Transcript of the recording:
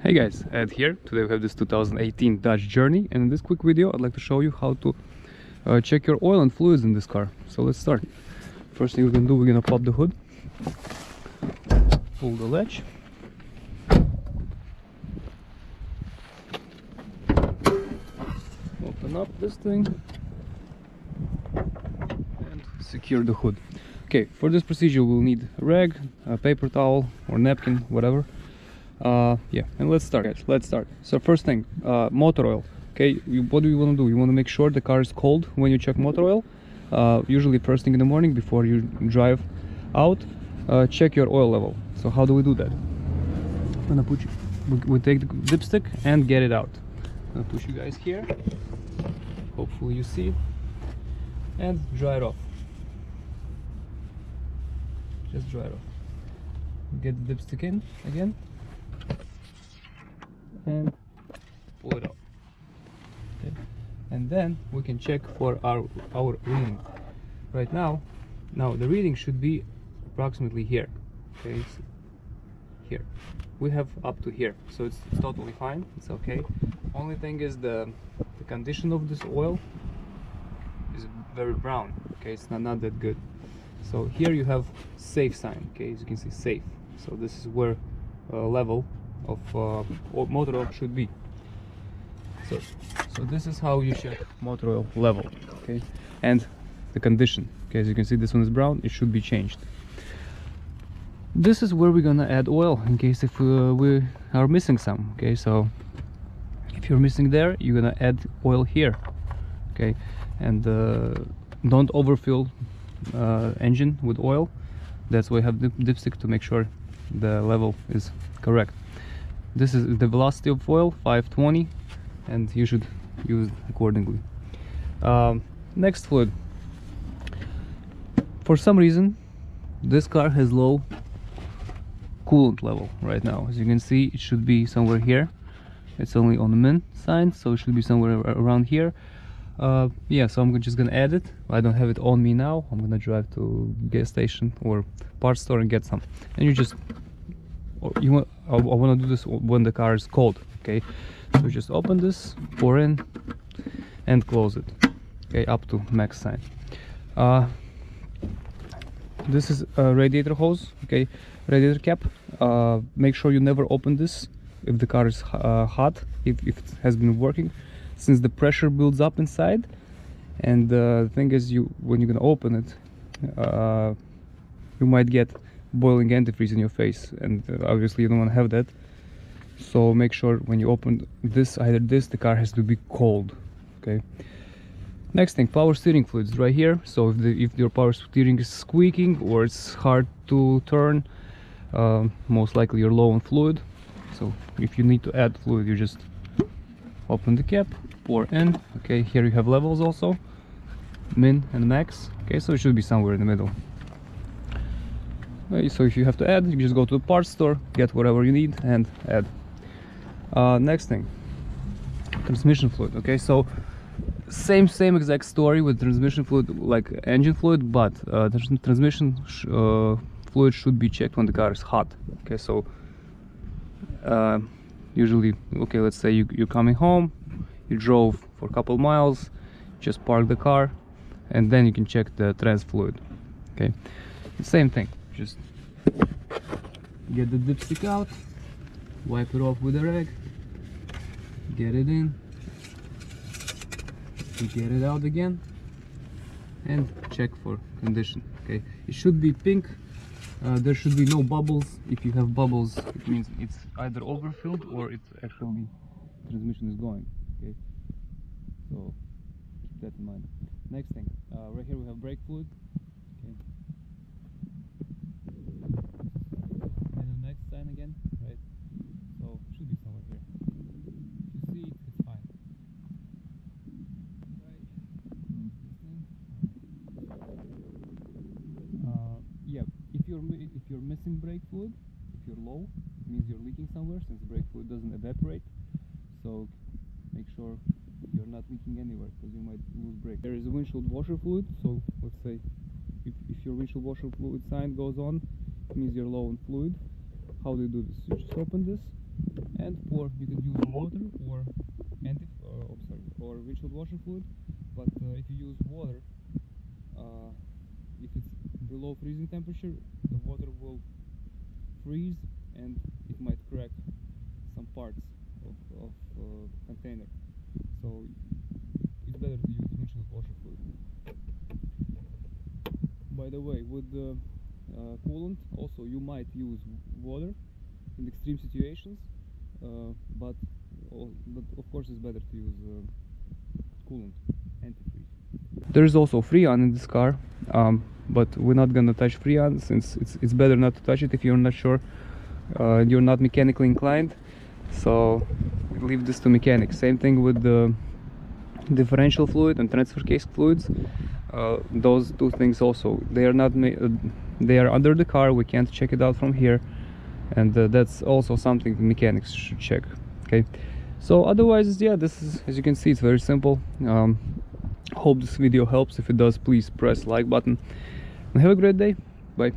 Hey guys, Ed here. Today we have this 2018 Dodge Journey, and in this quick video I'd like to show you how to check your oil and fluids in this car. So let's start. First thing we're gonna do, we're gonna pop the hood, pull the latch, open up this thing and secure the hood. Okay, for this procedure we'll need a rag, a paper towel or napkin, whatever. Yeah, and let's start, guys. Let's start. So first thing, motor oil. Okay, what do you want to do? You want to make sure the car is cold when you check motor oil. Usually first thing in the morning before you drive out, check your oil level. So how do we do that? I'm gonna put you, we take the dipstick and get it out. I'm gonna push you guys here. Hopefully you see it, and dry it off. Just dry it off. Get the dipstick in again and pull it out. Okay. And then we can check for our reading. Right now the reading should be approximately here. Okay, so here we have up to here, so it's totally fine. It's okay. Only thing is the condition of this oil is very brown. Okay, it's not that good. So here you have safe sign. Okay, as you can see, safe. So this is where level of motor oil should be. So this is how you check motor oil level. Okay, and the condition. Okay, as you can see, this one is brown. It should be changed. This is where we're gonna add oil in case if we are missing some. Okay, so if you're missing there, you're gonna add oil here. Okay, and don't overfill engine with oil. That's why I have the dipstick, to make sure the level is correct. This is the velocity of oil, 520, and you should use it accordingly. Next fluid. For some reason this car has low coolant level right now. As you can see, it should be somewhere here. It's only on the min sign, so it should be somewhere around here. Yeah, so I'm just gonna add it. I don't have it on me now. I'm gonna drive to gas station or parts store and get some. And you just, I want to do this when the car is cold. Okay, so just open this, pour in, and close it. Okay, up to max sign. This is a radiator hose. Okay, radiator cap. Make sure you never open this if the car is hot, if it has been working, since the pressure builds up inside. And the thing is, when you're gonna open it, you might get boiling antifreeze in your face, and obviously you don't want to have that. So make sure when you open this, the car has to be cold. Okay. Next thing, power steering fluids right here. So if your power steering is squeaking or it's hard to turn, most likely you're low on fluid. So if you need to add fluid, you just open the cap, pour in. Okay, here you have levels also, min and max. Okay, so it should be somewhere in the middle. Okay, so if you have to add, you just go to the parts store, get whatever you need and add. Next thing, transmission fluid. Okay, so same exact story with transmission fluid like engine fluid, but transmission fluid should be checked when the car is hot. Okay, so usually, okay, let's say you're coming home, you drove for a couple miles, just park the car, and then you can check the trans fluid. Okay, same thing, just get the dipstick out, wipe it off with a rag, get it in, get it out again, and check for condition. Okay, it should be pink. There should be no bubbles. If you have bubbles, it means it's either overfilled or it's actually transmission is going. Okay, so keep that in mind. Next thing, right here we have brake fluid. Okay, and the next sign again, right? So it should be somewhere here. If you see it, it's fine. Yeah, if you're missing brake fluid, if you're low, it means you're leaking somewhere, since brake fluid doesn't evaporate. So make sure you're not leaking anywhere, because you might lose brake. There is a windshield washer fluid, so let's say if your windshield washer fluid sign goes on, it means you're low on fluid. How do you do this? You just open this And you can use water or windshield washer fluid. But if you use water, if it's below freezing temperature, the water will freeze and it might crack some parts of container. So it's better to use windshield washer fluid. By the way, with the coolant, also you might use water in extreme situations, but of course it's better to use coolant, antifreeze. There is also Freon in this car, but we're not gonna touch Freon since it's better not to touch it if you're not sure, you're not mechanically inclined. So we leave this to mechanics. Same thing with the differential fluid and transfer case fluids. Those two things also, they are not they are under the car. We can't check it out from here, and that's also something mechanics should check. Okay, so otherwise, yeah, this is, as you can see, it's very simple. Hope this video helps. If it does, please press like button and have a great day. Bye.